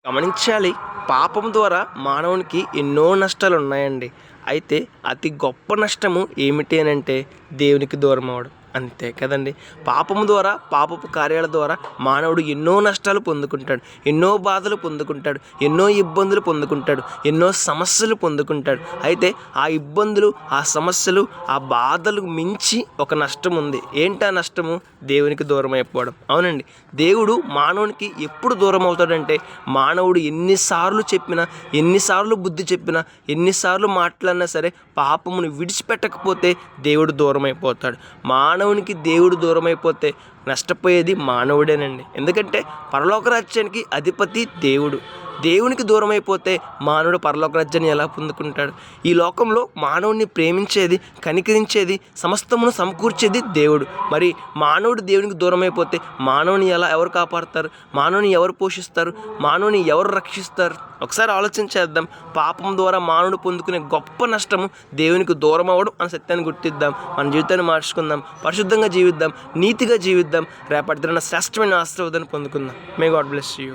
గమనించాలి. పాపం ద్వారా మానవునికి ఎన్నో నష్టాలు ఉన్నాయండి. అయితే అతి గొప్ప నష్టము ఏమిటి అనంటే దేవునికి దూరం అవ్వడం. అంతే కదండి. పాపము ద్వారా, పాపపు కార్యాల ద్వారా మానవుడు ఎన్నో నష్టాలు పొందుకుంటాడు, ఎన్నో బాధలు పొందుకుంటాడు, ఎన్నో ఇబ్బందులు పొందుకుంటాడు, ఎన్నో సమస్యలు పొందుకుంటాడు. అయితే ఆ ఇబ్బందులు, ఆ సమస్యలు, ఆ బాధలు మించి ఒక నష్టం ఉంది. ఏంటి ఆ నష్టము? దేవునికి దూరం అయిపోవడం. అవునండి. దేవుడు మానవునికి ఎప్పుడు దూరం అవుతాడంటే, మానవుడు ఎన్నిసార్లు చెప్పినా, ఎన్నిసార్లు బుద్ధి చెప్పినా, ఎన్నిసార్లు మాట్లాడినా సరే పాపమును విడిచిపెట్టకపోతే దేవుడు దూరం అయిపోతాడు. మానవునికి దేవుడు దూరం అయిపోతే నష్టపోయేది మానవుడేనండి. ఎందుకంటే పరలోక రాజ్యానికి అధిపతి దేవుడు. దేవునికి దూరం అయిపోతే మానవుడు పరలోక రాజ్యాన్ని ఎలా పొందుకుంటాడు? ఈ లోకంలో మానవుడిని ప్రేమించేది, కనికరించేది, సమస్తమును సమకూర్చేది దేవుడు. మరి మానవుడు దేవునికి దూరం అయిపోతే మానవుని ఎవరు కాపాడుతారు? మానవుని ఎవరు పోషిస్తారు? మానవుని ఎవరు రక్షిస్తారు? ఒకసారి ఆలోచించేద్దాం. పాపం ద్వారా మానవుడు పొందుకునే గొప్ప నష్టము దేవునికి దూరం అవ్వడం అనే సత్యాన్ని గుర్తిద్దాం. మన జీవితాన్ని మార్చుకుందాం, పరిశుద్ధంగా జీవిద్దాం, నీతిగా జీవిద్దాం. రేపటి దిన శ్రేష్టమైన ఆశీర్వాదాన్ని పొందుకుందాం. May God bless you.